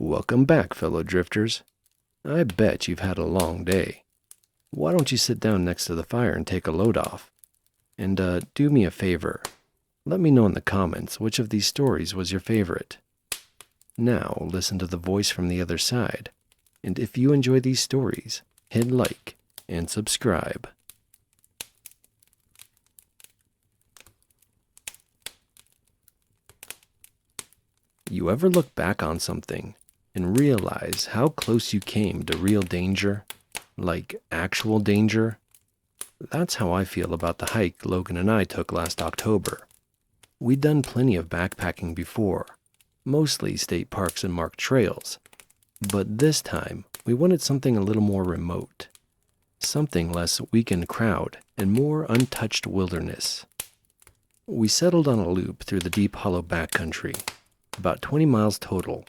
Welcome back, fellow drifters. I bet you've had a long day. Why don't you sit down next to the fire and take a load off? And do me a favor. Let me know in the comments which of these stories was your favorite. Now listen to the voice from the other side. And if you enjoy these stories, hit like and subscribe. You ever look back on something and realize how close you came to real danger? Like actual danger? That's how I feel about the hike Logan and I took last October. We'd done plenty of backpacking before, mostly state parks and marked trails. But this time, we wanted something a little more remote. Something less weekend crowd and more untouched wilderness. We settled on a loop through the deep hollow backcountry. About 20 miles total,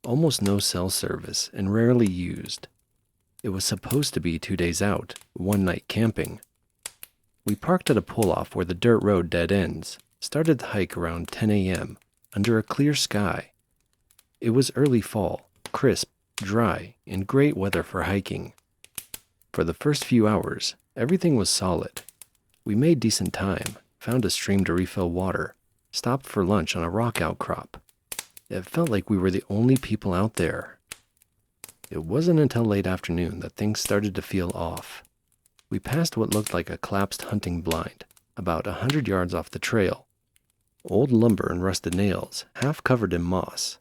almost no cell service and rarely used. It was supposed to be 2 days out, one night camping. We parked at a pull-off where the dirt road dead ends, started the hike around 10 a.m. under a clear sky. It was early fall, crisp, dry, and great weather for hiking. For the first few hours, everything was solid. We made decent time, found a stream to refill water, stopped for lunch on a rock outcrop. It felt like we were the only people out there. It wasn't until late afternoon that things started to feel off. We passed what looked like a collapsed hunting blind, about 100 yards off the trail. Old lumber and rusted nails, half covered in moss.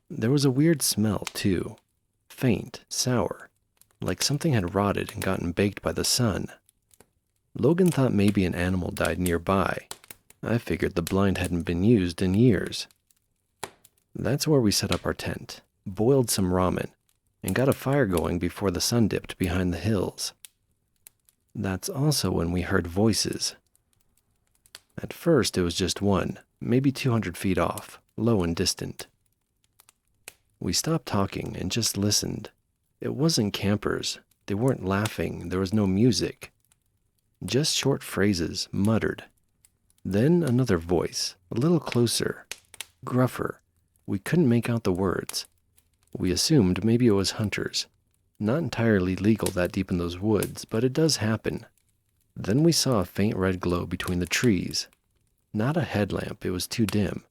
There was a weird smell, too. Faint, sour, like something had rotted and gotten baked by the sun. Logan thought maybe an animal died nearby. I figured the blind hadn't been used in years. That's where we set up our tent, boiled some ramen, and got a fire going before the sun dipped behind the hills. That's also when we heard voices. At first it was just one, maybe 200 feet off, low and distant. We stopped talking and just listened. It wasn't campers. They weren't laughing. There was no music. Just short phrases, muttered. Then another voice, a little closer, gruffer. We couldn't make out the words. We assumed maybe it was hunters. Not entirely legal that deep in those woods, but it does happen. Then we saw a faint red glow between the trees. Not a headlamp, it was too dim.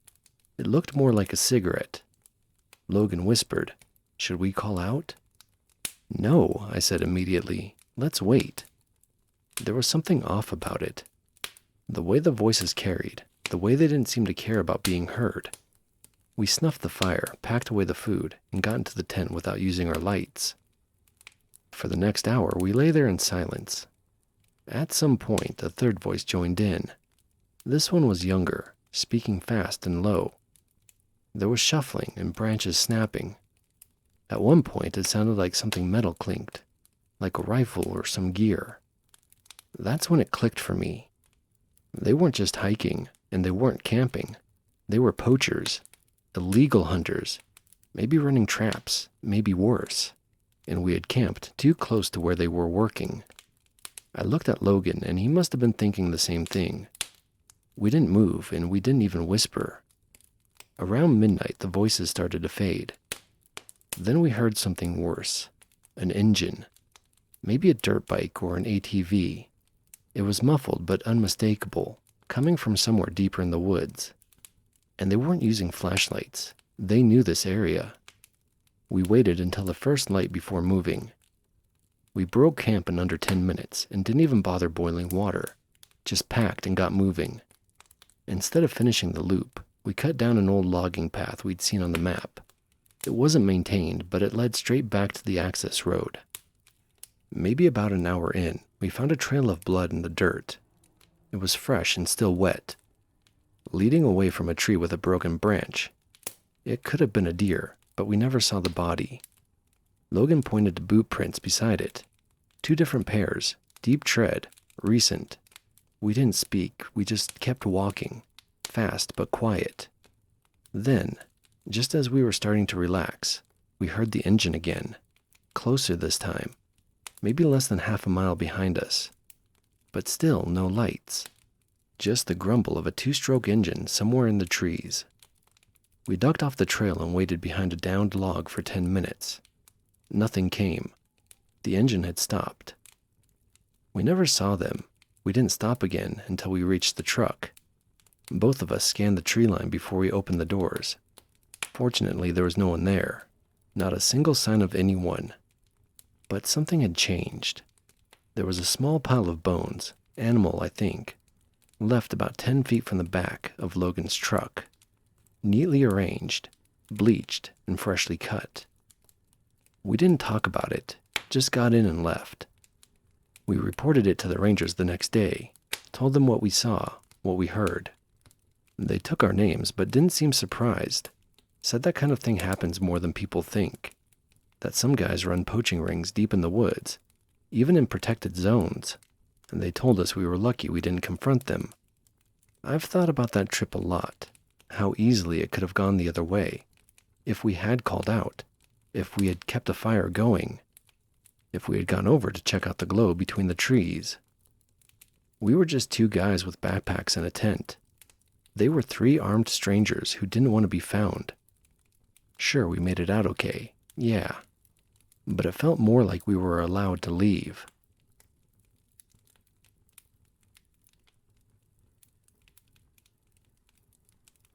It looked more like a cigarette. Logan whispered, "Should we call out?" "No," I said immediately. "Let's wait." There was something off about it. The way the voices carried, the way they didn't seem to care about being heard. We snuffed the fire, packed away the food, and got into the tent without using our lights. For the next hour, we lay there in silence. At some point, a third voice joined in. This one was younger, speaking fast and low. There was shuffling and branches snapping. At one point, it sounded like something metal clinked, like a rifle or some gear. That's when it clicked for me. They weren't just hiking, and they weren't camping. They were poachers. Illegal hunters, maybe running traps, maybe worse, and we had camped too close to where they were working. I looked at Logan, and he must have been thinking the same thing. We didn't move, and we didn't even whisper. Around midnight, the voices started to fade. Then we heard something worse, an engine, maybe a dirt bike or an ATV. It was muffled but unmistakable, coming from somewhere deeper in the woods. And they weren't using flashlights. They knew this area. We waited until the first light before moving. We broke camp in under 10 minutes and didn't even bother boiling water. Just packed and got moving. Instead of finishing the loop, we cut down an old logging path we'd seen on the map. It wasn't maintained, but it led straight back to the access road. Maybe about an hour in, we found a trail of blood in the dirt. It was fresh and still wet, leading away from a tree with a broken branch. It could have been a deer, but we never saw the body. Logan pointed to boot prints beside it. 2 different pairs, deep tread, recent. We didn't speak, we just kept walking, fast but quiet. Then, just as we were starting to relax, we heard the engine again, closer this time, maybe less than half a mile behind us. But still no lights. Just the grumble of a 2-stroke engine somewhere in the trees. We ducked off the trail and waited behind a downed log for 10 minutes. Nothing came. The engine had stopped. We never saw them. We didn't stop again until we reached the truck. Both of us scanned the tree line before we opened the doors. Fortunately, there was no one there. Not a single sign of anyone. But something had changed. There was a small pile of bones, animal I think, left about 10 feet from the back of Logan's truck. Neatly arranged, bleached, and freshly cut. We didn't talk about it, just got in and left. We reported it to the rangers the next day, told them what we saw, what we heard. They took our names but didn't seem surprised. Said that kind of thing happens more than people think. That some guys run poaching rings deep in the woods, even in protected zones, and they told us we were lucky we didn't confront them. I've thought about that trip a lot, how easily it could have gone the other way, if we had called out, if we had kept a fire going, if we had gone over to check out the glow between the trees. We were just 2 guys with backpacks and a tent. They were 3 armed strangers who didn't want to be found. Sure, we made it out okay, yeah, but it felt more like we were allowed to leave.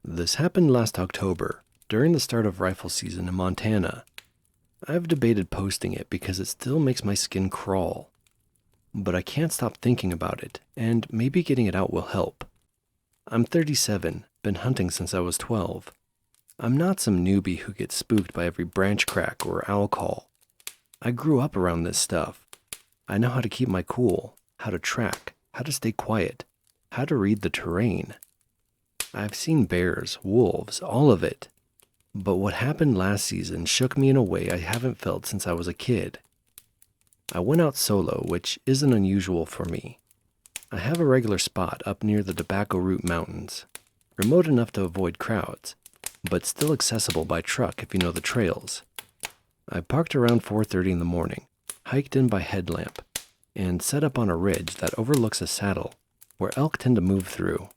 This happened last October, during the start of rifle season in Montana. I've debated posting it because it still makes my skin crawl. But I can't stop thinking about it, and maybe getting it out will help. I'm 37, been hunting since I was 12. I'm not some newbie who gets spooked by every branch crack or owl call. I grew up around this stuff. I know how to keep my cool, how to track, how to stay quiet, how to read the terrain. I've seen bears, wolves, all of it. But what happened last season shook me in a way I haven't felt since I was a kid. I went out solo, which isn't unusual for me. I have a regular spot up near the Tobacco Root Mountains, remote enough to avoid crowds, but still accessible by truck if you know the trails. I parked around 4:30 in the morning, hiked in by headlamp, and set up on a ridge that overlooks a saddle where elk tend to move through.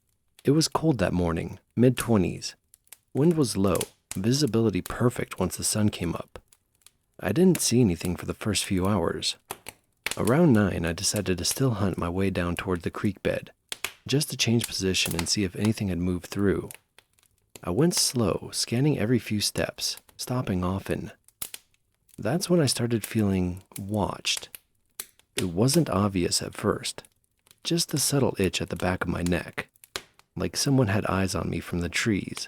It was cold that morning, mid-20s. Wind was low, visibility perfect once the sun came up. I didn't see anything for the first few hours. Around 9, I decided to still hunt my way down toward the creek bed, just to change position and see if anything had moved through. I went slow, scanning every few steps, stopping often. That's when I started feeling watched. It wasn't obvious at first, just a subtle itch at the back of my neck, like someone had eyes on me from the trees.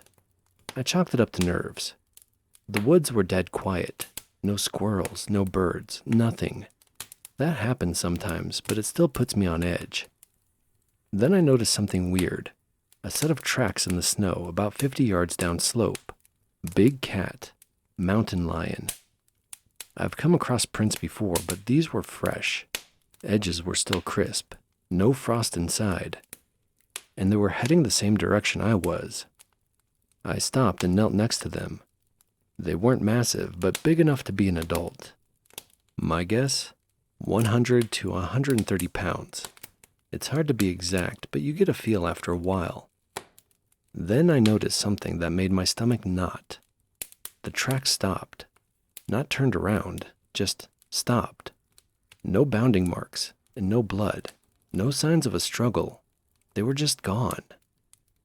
I chalked it up to nerves. The woods were dead quiet. No squirrels, no birds, nothing. That happens sometimes, but it still puts me on edge. Then I noticed something weird. A set of tracks in the snow about 50 yards down slope. Big cat. Mountain lion. I've come across prints before, but these were fresh. Edges were still crisp. No frost inside. And they were heading the same direction I was. I stopped and knelt next to them. They weren't massive, but big enough to be an adult. My guess? 100 to 130 pounds. It's hard to be exact, but you get a feel after a while. Then I noticed something that made my stomach knot. The track stopped. Not turned around, just stopped. No bounding marks, and no blood. No signs of a struggle. They were just gone.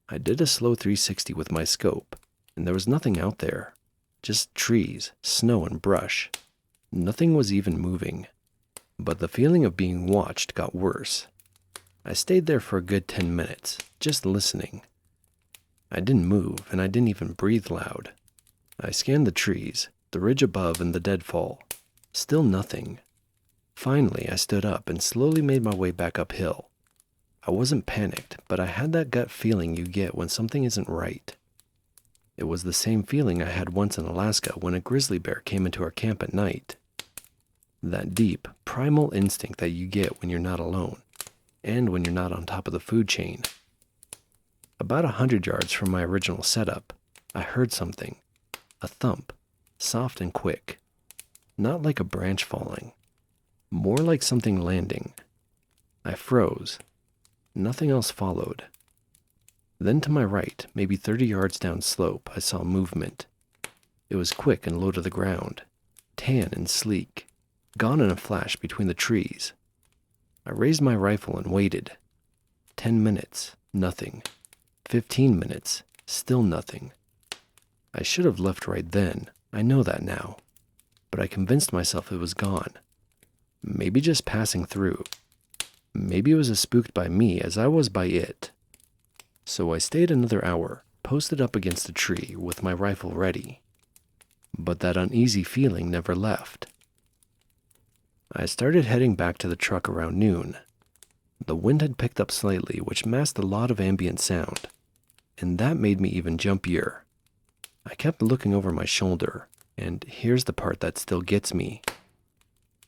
I did a slow 360 with my scope, and there was nothing out there. Just trees, snow, and brush. Nothing was even moving. But the feeling of being watched got worse. I stayed there for a good 10 minutes, just listening. I didn't move, and I didn't even breathe loud. I scanned the trees, the ridge above, and the deadfall. Still nothing. Finally, I stood up and slowly made my way back uphill. I wasn't panicked, but I had that gut feeling you get when something isn't right. It was the same feeling I had once in Alaska when a grizzly bear came into our camp at night. That deep, primal instinct that you get when you're not alone, and when you're not on top of the food chain. About 100 yards from my original setup, I heard something. A thump, soft and quick. Not like a branch falling. More like something landing. I froze. Nothing else followed. Then to my right, maybe 30 yards down slope, I saw movement. It was quick and low to the ground, tan and sleek, gone in a flash between the trees. I raised my rifle and waited. 10 minutes, nothing. 15 minutes, still nothing. I should have left right then, I know that now, but I convinced myself it was gone. Maybe just passing through. Maybe it was as spooked by me as I was by it. So I stayed another hour, posted up against a tree with my rifle ready. But that uneasy feeling never left. I started heading back to the truck around noon. The wind had picked up slightly, which masked a lot of ambient sound, and that made me even jumpier. I kept looking over my shoulder, and here's the part that still gets me.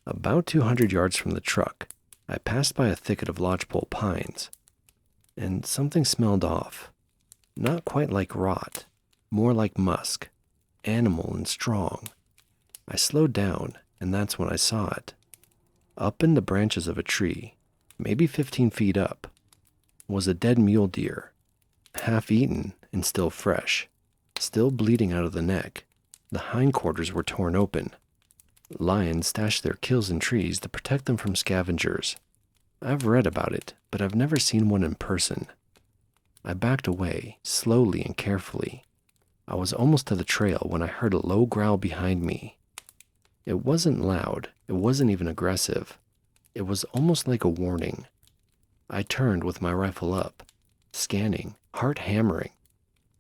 About 200 yards from the truck, I passed by a thicket of lodgepole pines, and something smelled off. Not quite like rot, more like musk, animal and strong. I slowed down, and that's when I saw it. Up in the branches of a tree, maybe 15 feet up, was a dead mule deer, half eaten and still fresh, still bleeding out of the neck. The hindquarters were torn open. Lions stash their kills in trees to protect them from scavengers. I've read about it, but I've never seen one in person. I backed away, slowly and carefully. I was almost to the trail when I heard a low growl behind me. It wasn't loud, it wasn't even aggressive. It was almost like a warning. I turned with my rifle up, scanning, heart hammering,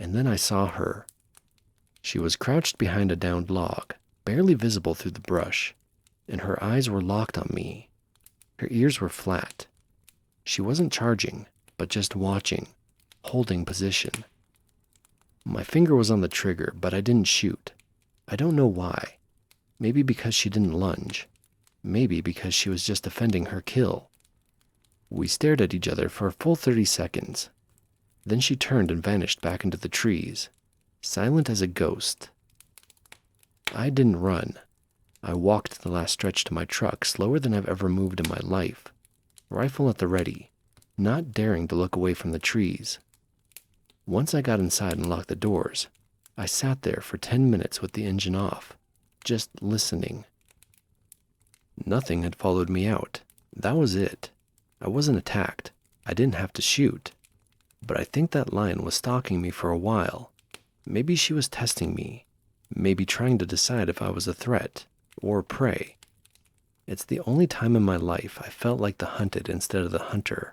and then I saw her. She was crouched behind a downed log, barely visible through the brush, and her eyes were locked on me. Her ears were flat. She wasn't charging, but just watching, holding position. My finger was on the trigger, but I didn't shoot. I don't know why. Maybe because she didn't lunge. Maybe because she was just defending her kill. We stared at each other for a full 30 seconds. Then she turned and vanished back into the trees, silent as a ghost. I didn't run. I walked the last stretch to my truck slower than I've ever moved in my life, rifle at the ready, not daring to look away from the trees. Once I got inside and locked the doors, I sat there for 10 minutes with the engine off, just listening. Nothing had followed me out. That was it. I wasn't attacked. I didn't have to shoot. But I think that lion was stalking me for a while. Maybe she was testing me. Maybe trying to decide if I was a threat or prey. It's the only time in my life I felt like the hunted instead of the hunter.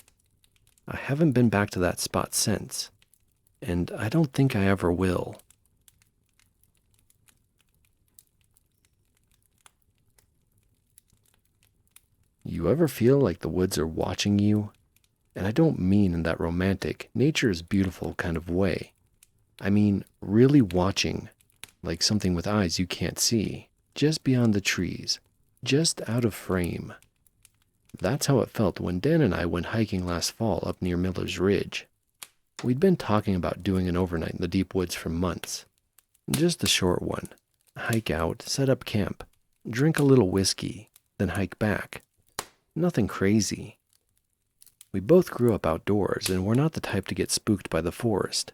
I haven't been back to that spot since, and I don't think I ever will. You ever feel like the woods are watching you? And I don't mean in that romantic, nature is beautiful kind of way. I mean really watching, like something with eyes you can't see, just beyond the trees, just out of frame. That's how it felt when Dan and I went hiking last fall up near Miller's Ridge. We'd been talking about doing an overnight in the deep woods for months. Just a short one. Hike out, set up camp, drink a little whiskey, then hike back. Nothing crazy. We both grew up outdoors and we're not the type to get spooked by the forest.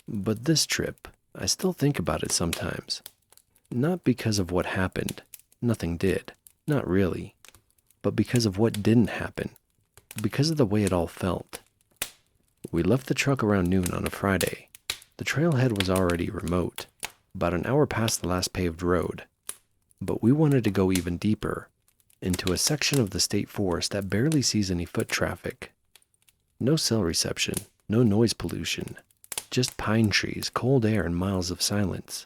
But this trip, I still think about it sometimes. Not because of what happened. Nothing did. Not really. But because of what didn't happen. Because of the way it all felt. We left the truck around noon on a Friday. The trailhead was already remote, about an hour past the last paved road. But we wanted to go even deeper, into a section of the state forest that barely sees any foot traffic. No cell reception, no noise pollution, just pine trees, cold air, and miles of silence.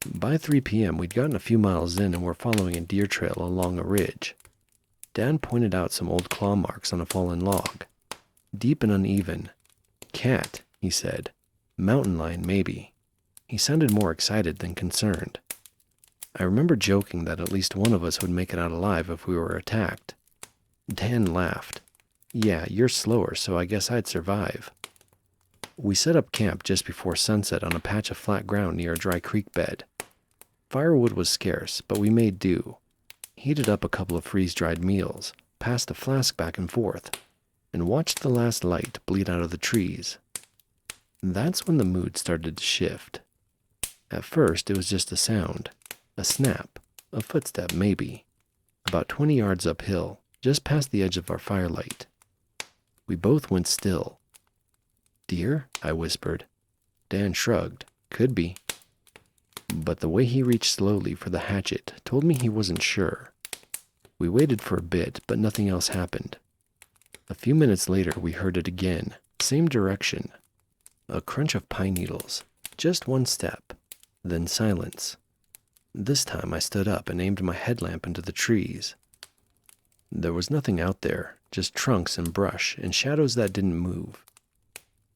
By 3 p.m. we'd gotten a few miles in and were following a deer trail along a ridge. Dan pointed out some old claw marks on a fallen log. Deep and uneven. Cat, he said. Mountain lion, maybe. He sounded more excited than concerned. I remember joking that at least one of us would make it out alive if we were attacked. Dan laughed. Yeah, you're slower, so I guess I'd survive. We set up camp just before sunset on a patch of flat ground near a dry creek bed. Firewood was scarce, but we made do. Heated up a couple of freeze-dried meals, passed a flask back and forth, and watched the last light bleed out of the trees. That's when the mood started to shift. At first, it was just a sound, a snap, a footstep maybe, about 20 yards uphill, just past the edge of our firelight. We both went still. "Deer?" I whispered. Dan shrugged. "Could be." But the way he reached slowly for the hatchet told me he wasn't sure. We waited for a bit, but nothing else happened. A few minutes later, we heard it again, same direction. A crunch of pine needles, just one step, then silence. This time I stood up and aimed my headlamp into the trees. There was nothing out there, just trunks and brush and shadows that didn't move.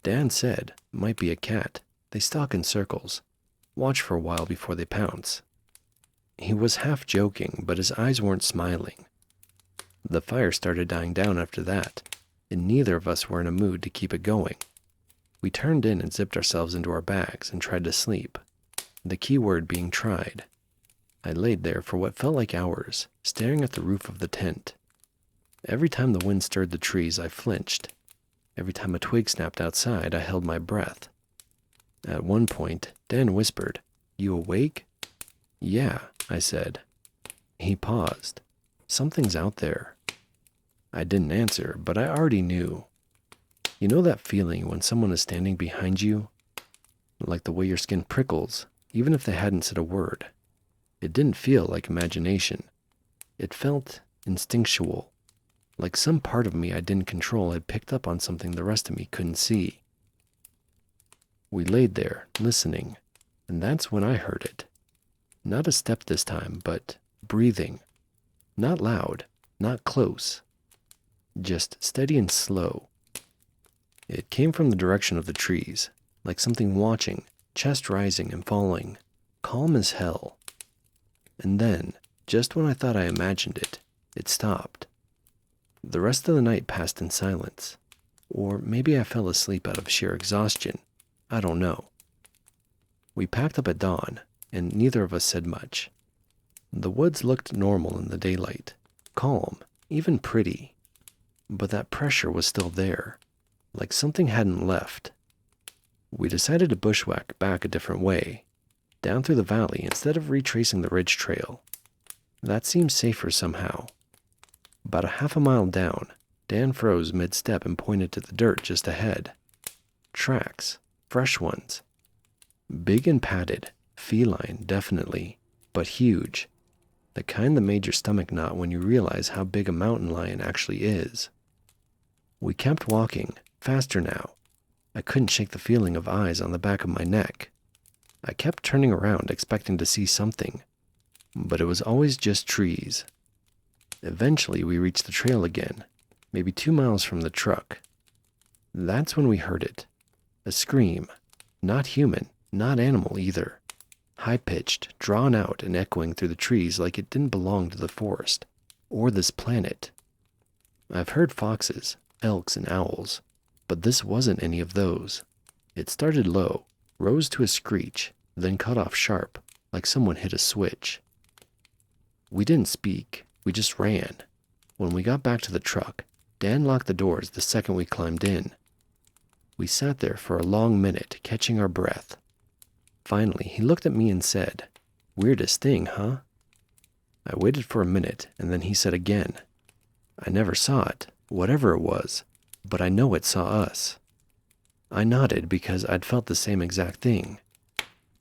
Dan said, "Might be a cat. They stalk in circles. Watch for a while before they pounce." He was half joking, but his eyes weren't smiling. The fire started dying down after that, and neither of us were in a mood to keep it going. We turned in and zipped ourselves into our bags and tried to sleep, the key word being tried. I laid there for what felt like hours, staring at the roof of the tent. Every time the wind stirred the trees, I flinched. Every time a twig snapped outside, I held my breath. At one point, Dan whispered, "You awake?" "Yeah," I said. He paused. "Something's out there." I didn't answer, but I already knew. You know that feeling when someone is standing behind you? Like the way your skin prickles, even if they hadn't said a word. It didn't feel like imagination. It felt instinctual, like some part of me I didn't control had picked up on something the rest of me couldn't see. We laid there, listening, and that's when I heard it. Not a step this time, but breathing. Not loud, not close. Just steady and slow. It came from the direction of the trees, like something watching, chest rising and falling, calm as hell. And then, just when I thought I imagined it, it stopped. The rest of the night passed in silence. Or maybe I fell asleep out of sheer exhaustion. I don't know. We packed up at dawn, and neither of us said much. The woods looked normal in the daylight, calm, even pretty. But that pressure was still there, like something hadn't left. We decided to bushwhack back a different way, down through the valley instead of retracing the ridge trail. That seemed safer somehow. About a half a mile down, Dan froze mid-step and pointed to the dirt just ahead. Tracks, fresh ones. Big and padded, feline definitely, but huge. The kind that made your stomach knot when you realize how big a mountain lion actually is. We kept walking, faster now. I couldn't shake the feeling of eyes on the back of my neck. I kept turning around expecting to see something, but it was always just trees. Eventually we reached the trail again, maybe 2 miles from the truck. That's when we heard it. A scream. Not human, not animal either. High-pitched, drawn out and echoing through the trees like it didn't belong to the forest, or this planet. I've heard foxes, elks and owls, but this wasn't any of those. It started low, rose to a screech, then cut off sharp, like someone hit a switch. We didn't speak, we just ran. When we got back to the truck, Dan locked the doors the second we climbed in. We sat there for a long minute, catching our breath. Finally, he looked at me and said, "Weirdest thing, huh?" I waited for a minute, and then he said again, "I never saw it, whatever it was, but I know it saw us." I nodded because I'd felt the same exact thing.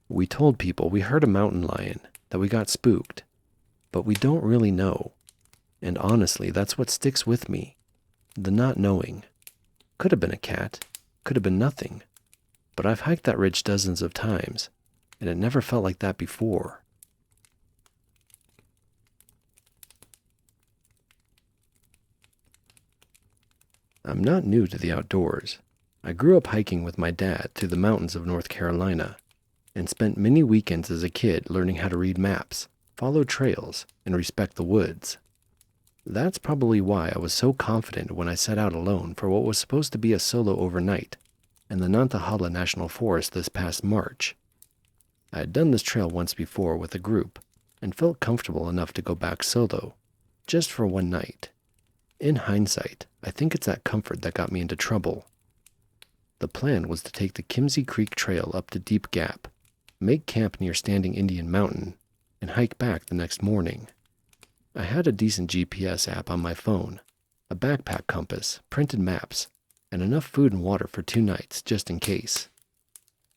We told people we heard a mountain lion, that we got spooked, but we don't really know. And honestly, that's what sticks with me. The not knowing. Could have been a cat, could have been nothing. But I've hiked that ridge dozens of times, and it never felt like that before. I'm not new to the outdoors. I grew up hiking with my dad through the mountains of North Carolina, and spent many weekends as a kid learning how to read maps, follow trails, and respect the woods. That's probably why I was so confident when I set out alone for what was supposed to be a solo overnight in the Nantahala National Forest this past March. I had done this trail once before with a group, and felt comfortable enough to go back solo, just for one night. In hindsight, I think it's that comfort that got me into trouble. The plan was to take the Kimsey Creek Trail up to Deep Gap, make camp near Standing Indian Mountain, and hike back the next morning. I had a decent GPS app on my phone, a backpack compass, printed maps, and enough food and water for 2 nights, just in case.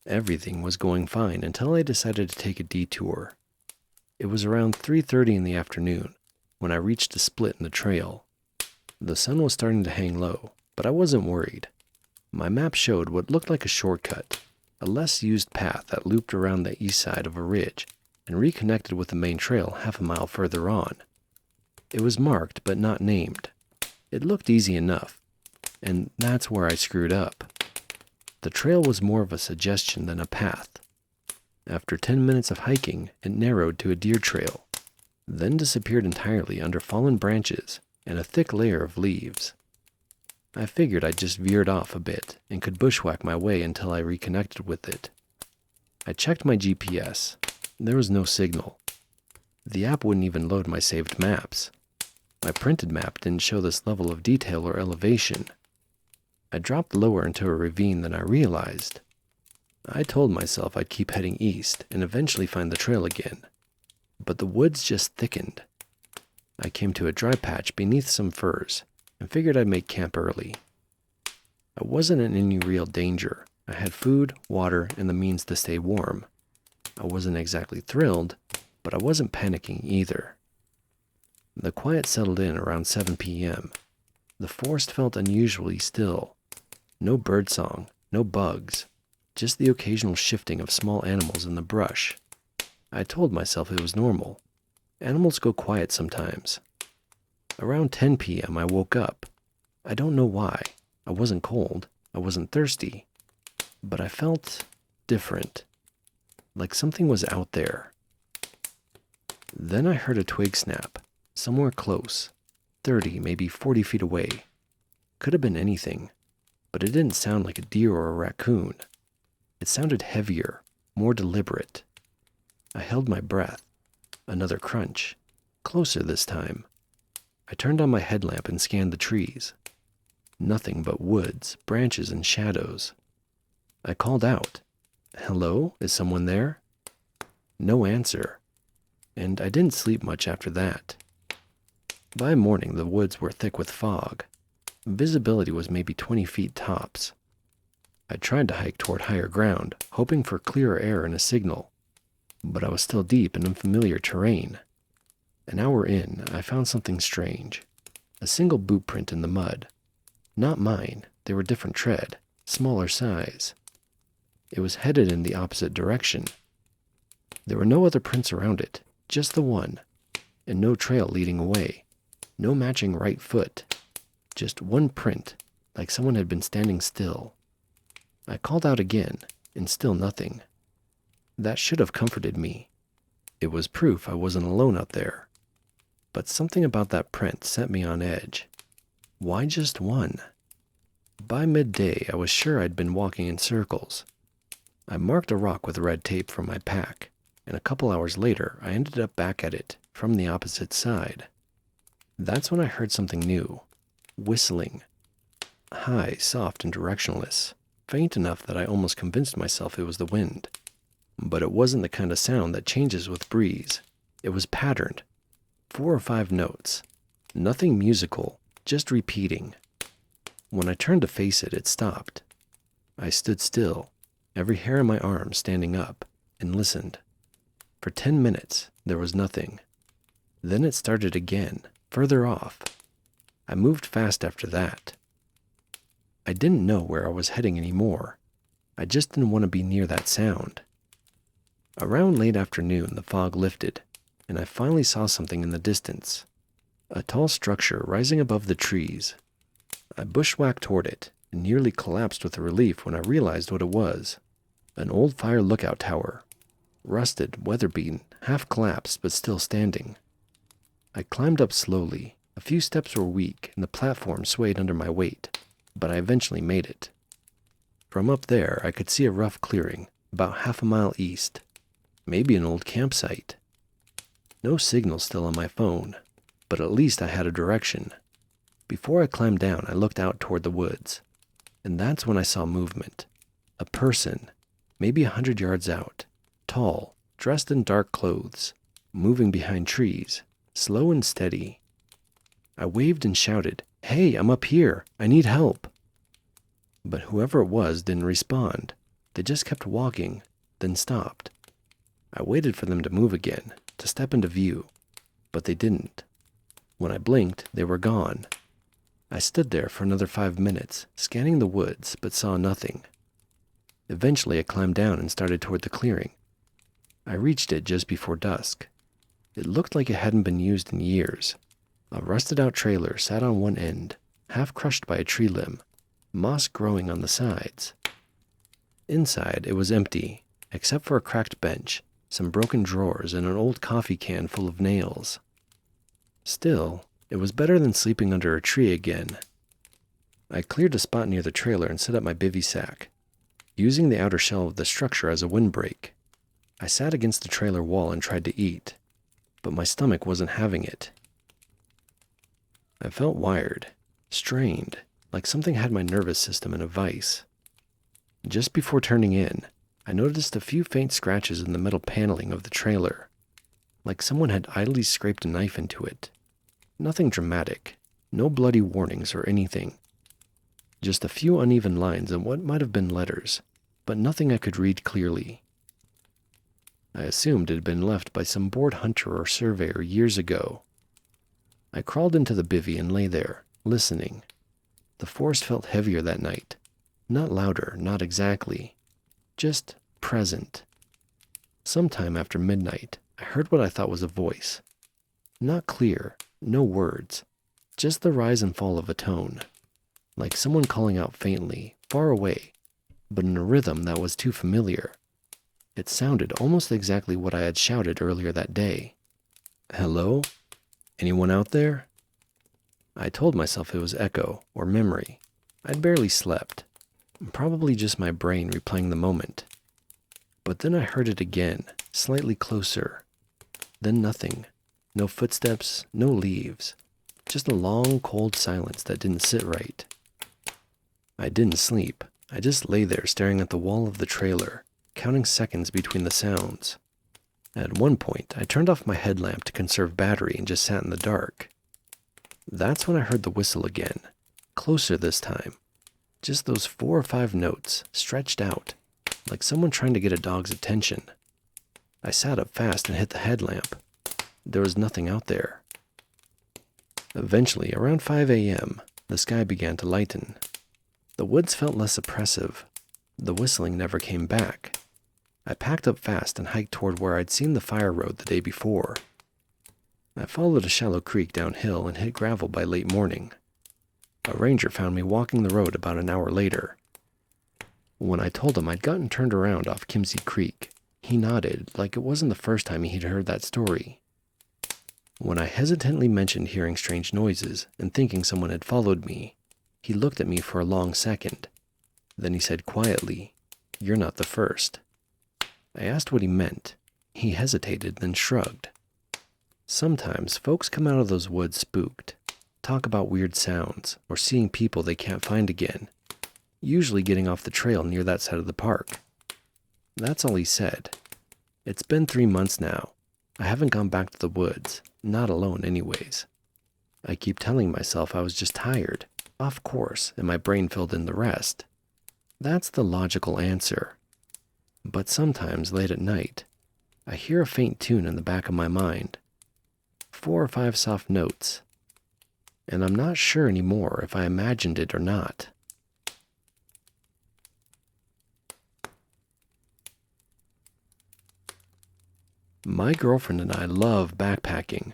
Everything was going fine until I decided to take a detour. It was around 3:30 in the afternoon when I reached a split in the trail. The sun was starting to hang low, but I wasn't worried. My map showed what looked like a shortcut, a less used path that looped around the east side of a ridge and reconnected with the main trail half a mile further on. It was marked but not named. It looked easy enough, and that's where I screwed up. The trail was more of a suggestion than a path. After 10 minutes of hiking, it narrowed to a deer trail, then disappeared entirely under fallen branches and a thick layer of leaves. I figured I just veered off a bit and could bushwhack my way until I reconnected with it. I checked my GPS. There was no signal. The app wouldn't even load my saved maps. My printed map didn't show this level of detail or elevation. I dropped lower into a ravine than I realized. I told myself I'd keep heading east and eventually find the trail again, but the woods just thickened. I came to a dry patch beneath some firs and figured I'd make camp early. I wasn't in any real danger. I had food, water, and the means to stay warm. I wasn't exactly thrilled, but I wasn't panicking either. The quiet settled in around 7 p.m. The forest felt unusually still. No birdsong, no bugs, just the occasional shifting of small animals in the brush. I told myself it was normal. Animals go quiet sometimes. Around 10 p.m. I woke up. I don't know why. I wasn't cold. I wasn't thirsty. But I felt different. Like something was out there. Then I heard a twig snap. Somewhere close. 30, maybe 40 feet away. Could have been anything. But it didn't sound like a deer or a raccoon. It sounded heavier, more deliberate. I held my breath. Another crunch. Closer this time. I turned on my headlamp and scanned the trees. Nothing but woods, branches, and shadows. I called out. "Hello? Is someone there?" No answer. And I didn't sleep much after that. By morning, the woods were thick with fog. Visibility was maybe 20 feet tops. I tried to hike toward higher ground, hoping for clearer air and a signal. But I was still deep in unfamiliar terrain. An hour in, I found something strange. A single boot print in the mud. Not mine. They were different tread, smaller size. It was headed in the opposite direction. There were no other prints around it, just the one, and no trail leading away. No matching right foot. Just one print, like someone had been standing still. I called out again, and still nothing. That should have comforted me. It was proof I wasn't alone out there. But something about that print set me on edge. Why just one? By midday, I was sure I'd been walking in circles. I marked a rock with red tape from my pack, and a couple hours later, I ended up back at it, from the opposite side. That's when I heard something new. Whistling. High, soft, and directionless. Faint enough that I almost convinced myself it was the wind. But it wasn't the kind of sound that changes with breeze. It was patterned. 4 or 5 notes. Nothing musical, just repeating. When I turned to face it, it stopped. I stood still, every hair on my arm standing up, and listened. For 10 minutes, there was nothing. Then it started again, further off. I moved fast after that. I didn't know where I was heading anymore. I just didn't want to be near that sound. Around late afternoon, the fog lifted, and I finally saw something in the distance. A tall structure rising above the trees. I bushwhacked toward it, and nearly collapsed with relief when I realized what it was. An old fire lookout tower. Rusted, weather-beaten, half collapsed, but still standing. I climbed up slowly. A few steps were weak, and the platform swayed under my weight, but I eventually made it. From up there, I could see a rough clearing, about half a mile east. Maybe an old campsite. No signal still on my phone, but at least I had a direction. Before I climbed down, I looked out toward the woods. and that's when I saw movement. A person, maybe 100 yards out, tall, dressed in dark clothes, moving behind trees, slow and steady. I waved and shouted, "Hey, I'm up here. I need help." But whoever it was didn't respond. They just kept walking, then stopped. I waited for them to move again, to step into view, but they didn't. When I blinked, they were gone. I stood there for another 5 minutes, scanning the woods, but saw nothing. Eventually, I climbed down and started toward the clearing. I reached it just before dusk. It looked like it hadn't been used in years. A rusted-out trailer sat on one end, half crushed by a tree limb, moss growing on the sides. Inside, it was empty, except for a cracked bench, some broken drawers, and an old coffee can full of nails. Still, it was better than sleeping under a tree again. I cleared a spot near the trailer and set up my bivy sack, using the outer shell of the structure as a windbreak. I sat against the trailer wall and tried to eat, but my stomach wasn't having it. I felt wired, strained, like something had my nervous system in a vice. Just before turning in, I noticed a few faint scratches in the metal paneling of the trailer, like someone had idly scraped a knife into it. Nothing dramatic, no bloody warnings or anything. Just a few uneven lines and what might have been letters, but nothing I could read clearly. I assumed it had been left by some bored hunter or surveyor years ago. I crawled into the bivvy and lay there, listening. The forest felt heavier that night. Not louder, not exactly. Just present. Sometime after midnight, I heard what I thought was a voice. Not clear, no words, just the rise and fall of a tone. Like someone calling out faintly, far away, but in a rhythm that was too familiar. It sounded almost exactly what I had shouted earlier that day. "Hello? Anyone out there?" I told myself it was echo or memory. I'd barely slept. Probably just my brain replaying the moment. But then I heard it again, slightly closer. Then nothing. No footsteps, no leaves. Just a long, cold silence that didn't sit right. I didn't sleep. I just lay there staring at the wall of the trailer, counting seconds between the sounds. At one point, I turned off my headlamp to conserve battery and just sat in the dark. That's when I heard the whistle again, closer this time. Just those 4 or 5 notes, stretched out, like someone trying to get a dog's attention. I sat up fast and hit the headlamp. There was nothing out there. Eventually, around 5 a.m., the sky began to lighten. The woods felt less oppressive. The whistling never came back. I packed up fast and hiked toward where I'd seen the fire road the day before. I followed a shallow creek downhill and hit gravel by late morning. A ranger found me walking the road about an hour later. When I told him I'd gotten turned around off Kimsey Creek, he nodded like it wasn't the first time he'd heard that story. When I hesitantly mentioned hearing strange noises and thinking someone had followed me, he looked at me for a long second. Then he said quietly, "You're not the first." I asked what he meant. He hesitated, then shrugged. Sometimes folks come out of those woods spooked, talk about weird sounds, or seeing people they can't find again, usually getting off the trail near that side of the park. That's all he said. It's been 3 months now. I haven't gone back to the woods, not alone anyways. I keep telling myself I was just tired, off course, and my brain filled in the rest. That's the logical answer. But sometimes, late at night, I hear a faint tune in the back of my mind. 4 or 5 soft notes. And I'm not sure anymore if I imagined it or not. My girlfriend and I love backpacking.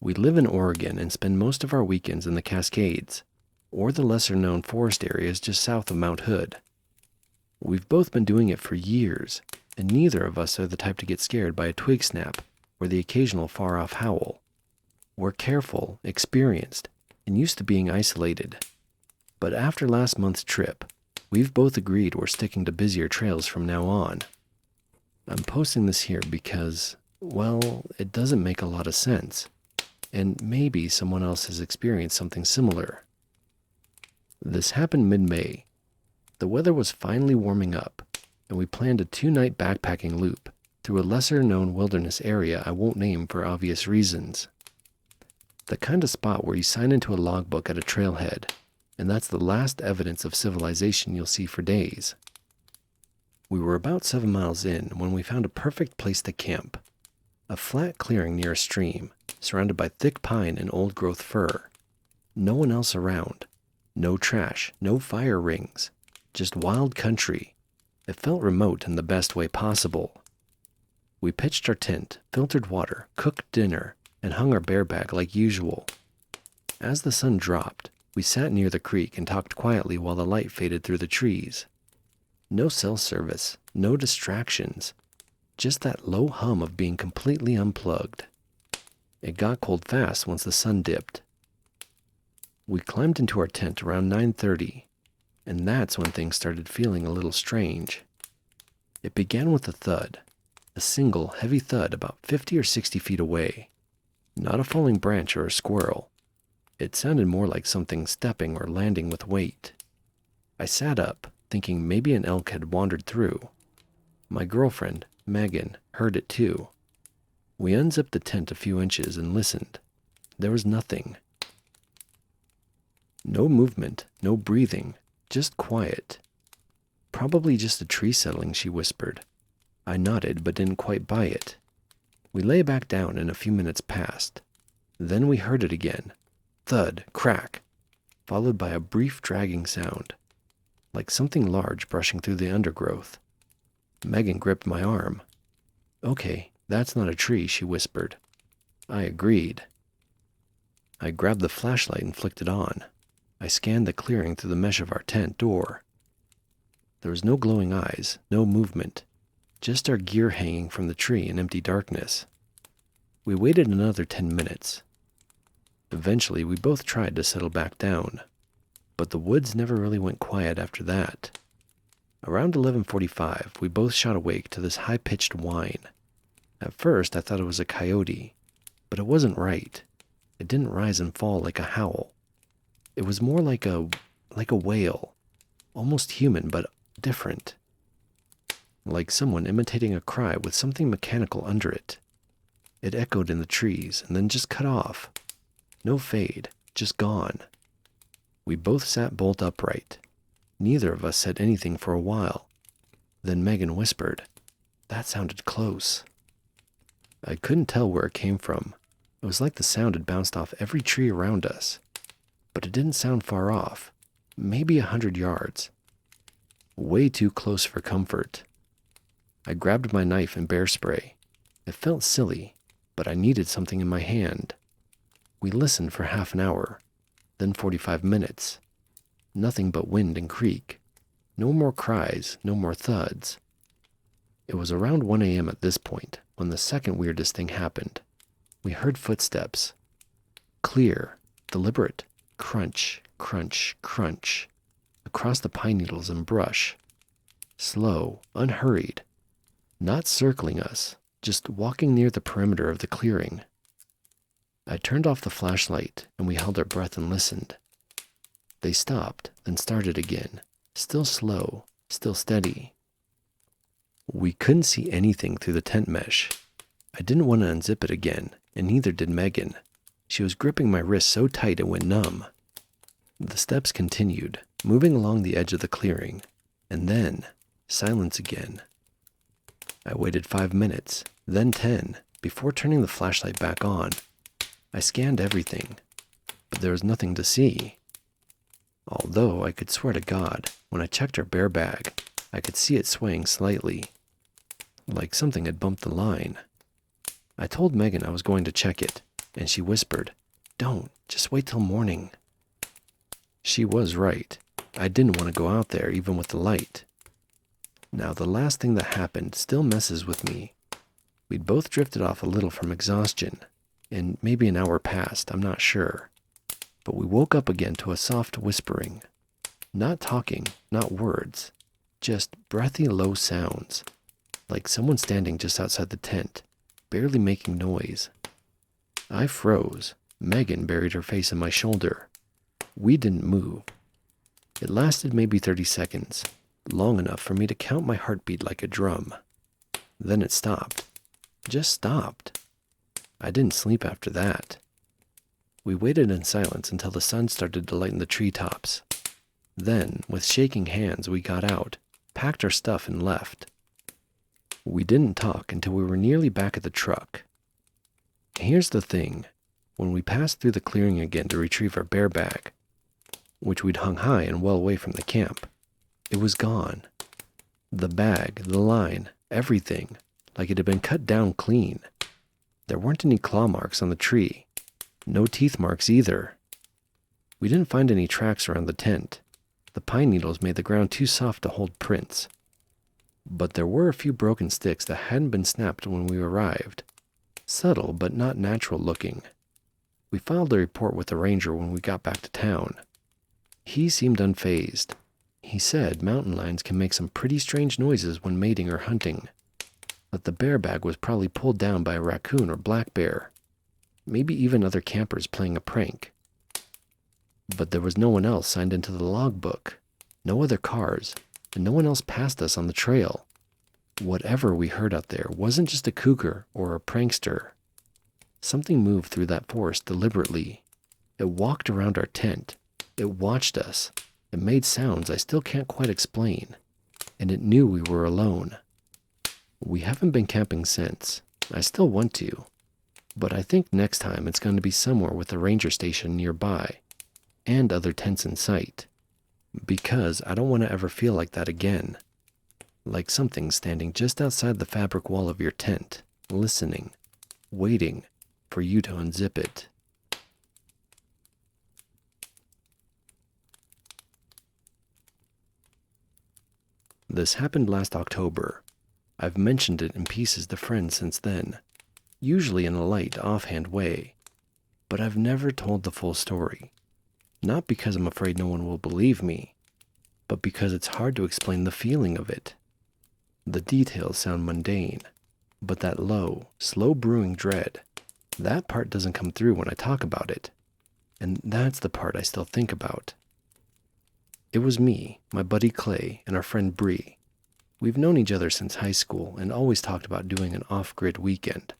We live in Oregon and spend most of our weekends in the Cascades, or the lesser-known forest areas just south of Mount Hood. We've both been doing it for years, and neither of us are the type to get scared by a twig snap or the occasional far-off howl. We're careful, experienced, and used to being isolated. But after last month's trip, we've both agreed we're sticking to busier trails from now on. I'm posting this here because, well, it doesn't make a lot of sense, and maybe someone else has experienced something similar. This happened mid-May. The weather was finally warming up, and we planned a 2-night backpacking loop through a lesser-known wilderness area I won't name for obvious reasons. The kind of spot where you sign into a logbook at a trailhead, and that's the last evidence of civilization you'll see for days. We were about 7 miles in when we found a perfect place to camp. A flat clearing near a stream, surrounded by thick pine and old-growth fir. No one else around. No trash, no fire rings. Just wild country. It felt remote in the best way possible. We pitched our tent, filtered water, cooked dinner, and hung our bear bag like usual. As the sun dropped, we sat near the creek and talked quietly while the light faded through the trees. No cell service, no distractions, just that low hum of being completely unplugged. It got cold fast once the sun dipped. We climbed into our tent around 9:30, and that's when things started feeling a little strange. It began with a thud, a single heavy thud about 50 or 60 feet away. Not a falling branch or a squirrel. It sounded more like something stepping or landing with weight. I sat up, thinking maybe an elk had wandered through. My girlfriend, Megan, heard it too. We unzipped the tent a few inches and listened. There was nothing. No movement, no breathing, just quiet. Probably just a tree settling, she whispered. I nodded but didn't quite buy it. We lay back down and a few minutes passed. Then we heard it again. Thud, crack, followed by a brief dragging sound, like something large brushing through the undergrowth. Megan gripped my arm. Okay, that's not a tree, she whispered. I agreed. I grabbed the flashlight and flicked it on. I scanned the clearing through the mesh of our tent door. There was no glowing eyes, no movement, just our gear hanging from the tree in empty darkness. We waited another 10 minutes. Eventually, we both tried to settle back down, but the woods never really went quiet after that. Around 11:45, we both shot awake to this high-pitched whine. At first, I thought it was a coyote, but it wasn't right. It didn't rise and fall like a howl. It was more like a wail, almost human but different. Like someone imitating a cry with something mechanical under it. It echoed in the trees and then just cut off. No fade, just gone. We both sat bolt upright. Neither of us said anything for a while. Then Megan whispered, "That sounded close." I couldn't tell where it came from. It was like the sound had bounced off every tree around us. But it didn't sound far off, maybe 100 yards. Way too close for comfort. I grabbed my knife and bear spray. It felt silly, but I needed something in my hand. We listened for half an hour, then 45 minutes. Nothing but wind and creek. No more cries, no more thuds. It was around 1 a.m. at this point when the second weirdest thing happened. We heard footsteps. Clear, deliberate, crunch, crunch, crunch, across the pine needles and brush. Slow, unhurried, not circling us, just walking near the perimeter of the clearing. I turned off the flashlight and we held our breath and listened. They stopped, then started again, still slow, still steady. We couldn't see anything through the tent mesh. I didn't want to unzip it again, and neither did Megan. She was gripping my wrist so tight it went numb. The steps continued, moving along the edge of the clearing, and then silence again. I waited 5 minutes, then 10, before turning the flashlight back on. I scanned everything, but there was nothing to see. Although I could swear to God, when I checked our bear bag, I could see it swaying slightly, like something had bumped the line. I told Megan I was going to check it, and she whispered, "Don't, just wait till morning." She was right. I didn't want to go out there even with the light. Now the last thing that happened still messes with me. We'd both drifted off a little from exhaustion, and maybe an hour passed, I'm not sure. But we woke up again to a soft whispering. Not talking, not words, just breathy low sounds, like someone standing just outside the tent, barely making noise. I froze. Megan buried her face in my shoulder. We didn't move. It lasted maybe 30 seconds, long enough for me to count my heartbeat like a drum. Then it stopped. Just stopped. I didn't sleep after that. We waited in silence until the sun started to lighten the treetops. Then, with shaking hands, we got out, packed our stuff, and left. We didn't talk until we were nearly back at the truck. Here's the thing. When we passed through the clearing again to retrieve our bear bag, which we'd hung high and well away from the camp, it was gone. The bag, the line, everything, like it had been cut down clean. There weren't any claw marks on the tree. No teeth marks either. We didn't find any tracks around the tent. The pine needles made the ground too soft to hold prints. But there were a few broken sticks that hadn't been snapped when we arrived. Subtle, but not natural looking. We filed a report with the ranger when we got back to town. He seemed unfazed. He said mountain lions can make some pretty strange noises when mating or hunting. But the bear bag was probably pulled down by a raccoon or black bear. Maybe even other campers playing a prank. But there was no one else signed into the logbook. No other cars. And no one else passed us on the trail. Whatever we heard out there wasn't just a cougar or a prankster. Something moved through that forest deliberately. It walked around our tent. It watched us. It made sounds I still can't quite explain. And it knew we were alone. We haven't been camping since. I still want to. But I think next time it's going to be somewhere with a ranger station nearby. And other tents in sight. Because I don't want to ever feel like that again. Like something standing just outside the fabric wall of your tent, listening, waiting for you to unzip it. This happened last October. I've mentioned it in pieces to friends since then, usually in a light, offhand way. But I've never told the full story. Not because I'm afraid no one will believe me, but because it's hard to explain the feeling of it. The details sound mundane, but that low, slow brewing dread, that part doesn't come through when I talk about it. And that's the part I still think about. It was me, my buddy Clay, and our friend Bree. We've known each other since high school and always talked about doing an off-grid weekend.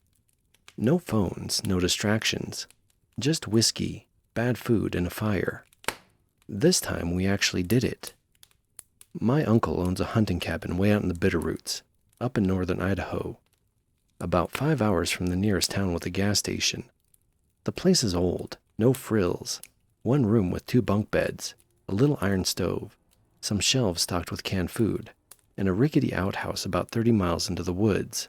No phones, no distractions, just whiskey, bad food, and a fire. This time we actually did it. My uncle owns a hunting cabin way out in the Bitterroots, up in northern Idaho, about 5 hours from the nearest town with a gas station. The place is old, no frills, one room with 2 bunk beds, a little iron stove, some shelves stocked with canned food, and a rickety outhouse about 30 miles into the woods.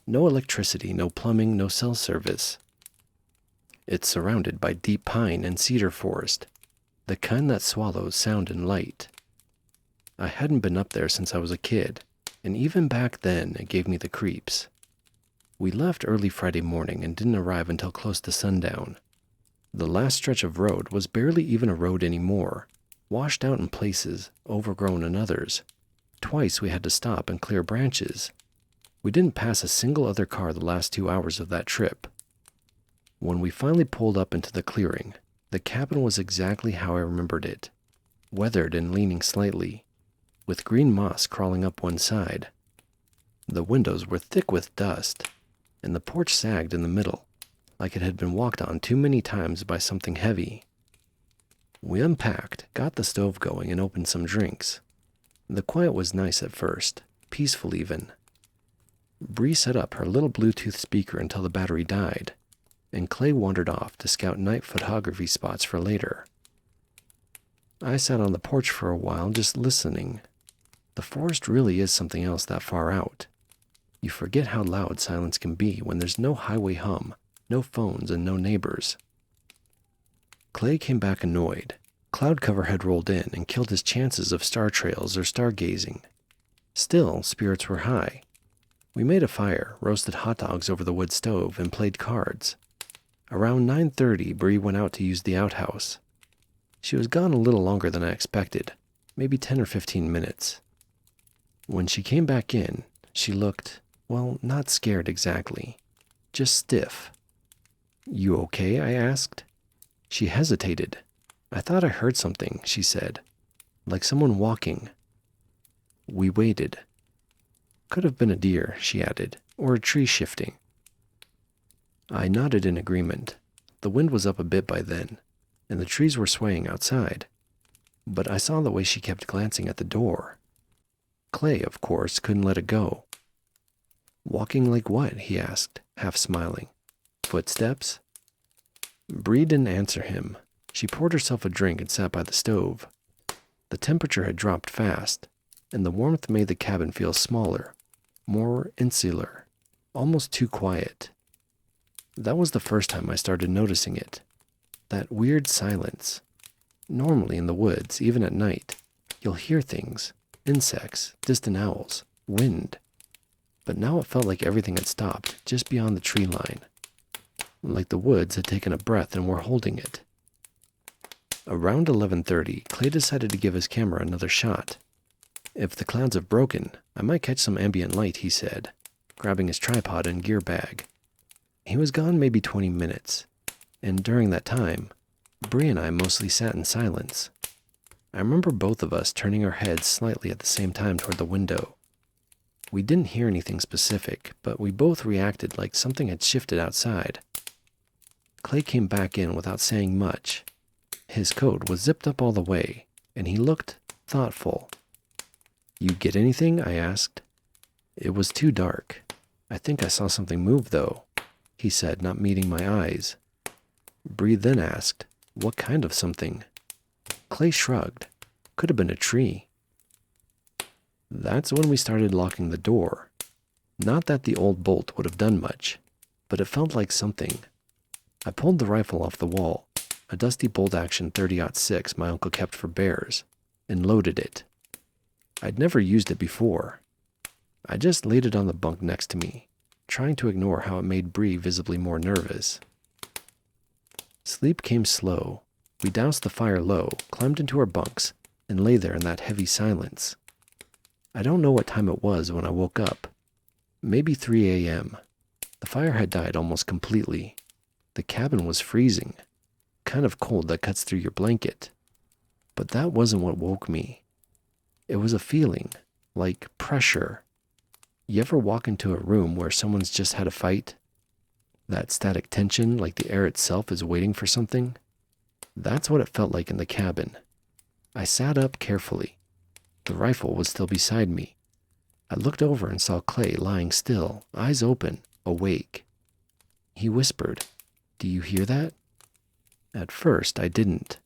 No electricity, no plumbing, no cell service. It's surrounded by deep pine and cedar forest, the kind that swallows sound and light. I hadn't been up there since I was a kid, and even back then it gave me the creeps. We left early Friday morning and didn't arrive until close to sundown. The last stretch of road was barely even a road anymore, washed out in places, overgrown in others. Twice we had to stop and clear branches. We didn't pass a single other car the last 2 hours of that trip. When we finally pulled up into the clearing, the cabin was exactly how I remembered it, weathered and leaning slightly, with green moss crawling up one side. The windows were thick with dust, and the porch sagged in the middle, like it had been walked on too many times by something heavy. We unpacked, got the stove going, and opened some drinks. The quiet was nice at first, peaceful even. Bree set up her little Bluetooth speaker until the battery died, and Clay wandered off to scout night photography spots for later. I sat on the porch for a while just listening. The forest really is something else that far out. You forget how loud silence can be when there's no highway hum, no phones, and no neighbors. Clay came back annoyed. Cloud cover had rolled in and killed his chances of star trails or stargazing. Still, spirits were high. We made a fire, roasted hot dogs over the wood stove, and played cards. Around 9:30, Bree went out to use the outhouse. She was gone a little longer than I expected, maybe 10 or 15 minutes. When she came back in, she looked, well, not scared exactly, just stiff. "You okay?" I asked. She hesitated. "I thought I heard something," she said. like someone walking. We waited. Could have been a deer, she added, or a tree shifting. I nodded in agreement. The wind was up a bit by then, and the trees were swaying outside. But I saw the way she kept glancing at the door. Clay, of course, couldn't let it go. Walking like what? He asked, half smiling. Footsteps? Bree didn't answer him. She poured herself a drink and sat by the stove. The temperature had dropped fast, and the warmth made the cabin feel smaller, more insular, almost too quiet. That was the first time I started noticing it. That weird silence. Normally in the woods, even at night, you'll hear things, insects, distant owls, wind. But now it felt like everything had stopped just beyond the tree line. Like the woods had taken a breath and were holding it. Around 11:30, Clay decided to give his camera another shot. If the clouds have broken, I might catch some ambient light, he said, grabbing his tripod and gear bag. He was gone maybe 20 minutes, and during that time, Bree and I mostly sat in silence. I remember both of us turning our heads slightly at the same time toward the window. We didn't hear anything specific, but we both reacted like something had shifted outside. Clay came back in without saying much. His coat was zipped up all the way, and he looked thoughtful. You get anything? I asked. It was too dark. I think I saw something move, though, he said, not meeting my eyes. Bree then asked, what kind of something? Clay shrugged. Could have been a tree. That's when we started locking the door. Not that the old bolt would have done much, but it felt like something. I pulled the rifle off the wall, a dusty bolt-action 30-06 my uncle kept for bears, and loaded it. I'd never used it before. I just laid it on the bunk next to me, trying to ignore how it made Bree visibly more nervous. Sleep came slow. We doused the fire low, climbed into our bunks, and lay there in that heavy silence. I don't know what time it was when I woke up. Maybe 3 a.m. The fire had died almost completely. The cabin was freezing, kind of cold that cuts through your blanket. But that wasn't what woke me. It was a feeling, like pressure. You ever walk into a room where someone's just had a fight? That static tension, like the air itself is waiting for something? That's what it felt like in the cabin. I sat up carefully. The rifle was still beside me. I looked over and saw Clay lying still, eyes open, awake. He whispered, "Do you hear that?" At first, I didn't.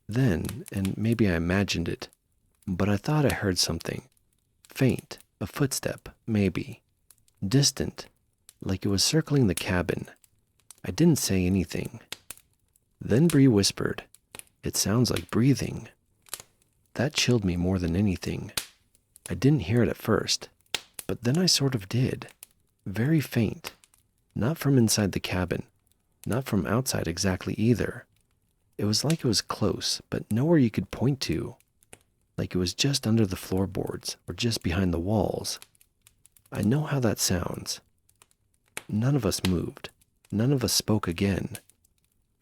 Then, and maybe I imagined it, but I thought I heard something. Faint, a footstep, maybe. Distant, like it was circling the cabin. I didn't say anything. Then Bree whispered, "It sounds like breathing." That chilled me more than anything. I didn't hear it at first, but then I sort of did. Very faint. Not from inside the cabin. Not from outside exactly either. It was like it was close, but nowhere you could point to. Like it was just under the floorboards, or just behind the walls. I know how that sounds. None of us moved. None of us spoke again.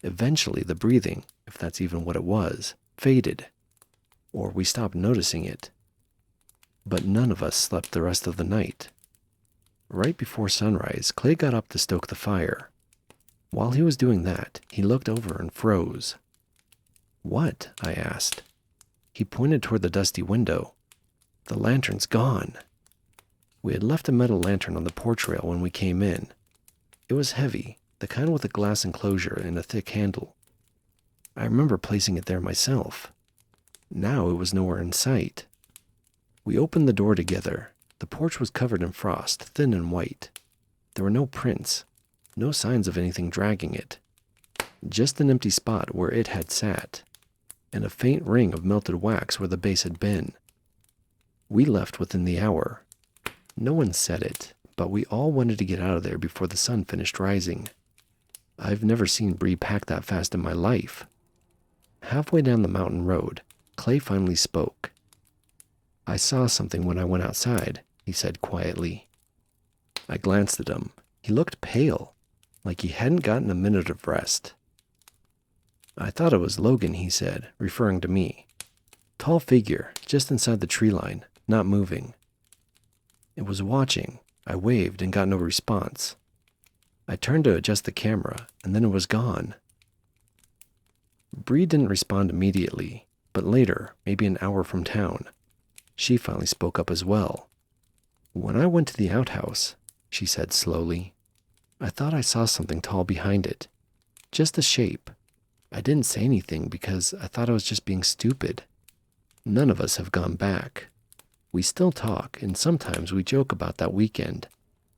Eventually, the breathing, if that's even what it was, faded. Or we stopped noticing it. But none of us slept the rest of the night. Right before sunrise, Clay got up to stoke the fire. While he was doing that, he looked over and froze. "What?" I asked. He pointed toward the dusty window. "The lantern's gone." We had left a metal lantern on the porch rail when we came in. It was heavy, the kind with a glass enclosure and a thick handle. I remember placing it there myself. Now it was nowhere in sight. We opened the door together. The porch was covered in frost, thin and white. There were no prints, no signs of anything dragging it. Just an empty spot where it had sat, and a faint ring of melted wax where the base had been. We left within the hour. No one said it, but we all wanted to get out of there before the sun finished rising. I've never seen Bree pack that fast in my life. Halfway down the mountain road, Clay finally spoke. "I saw something when I went outside," he said quietly. I glanced at him. He looked pale, like he hadn't gotten a minute of rest. "I thought it was Logan," he said, referring to me. Tall figure, just inside the tree line, not moving. It was watching. I waved and got no response. I turned to adjust the camera, and then it was gone. Bree didn't respond immediately, but later, maybe an hour from town, she finally spoke up as well. When I went to the outhouse, she said slowly, I thought I saw something tall behind it. Just a shape. I didn't say anything because I thought I was just being stupid. None of us have gone back. We still talk, and sometimes we joke about that weekend,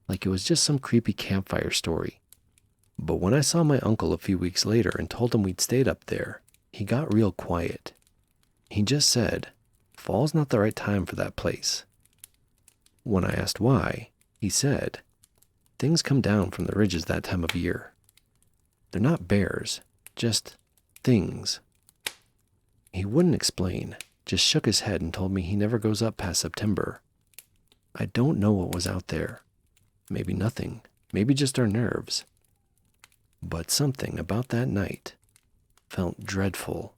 like it was just some creepy campfire story. But when I saw my uncle a few weeks later and told him we'd stayed up there, he got real quiet. He just said, fall's not the right time for that place. When I asked why, he said, things come down from the ridges that time of year. They're not bears, just things. He wouldn't explain, just shook his head and told me he never goes up past September. I don't know what was out there. Maybe nothing, maybe just our nerves. But something about that night felt dreadful.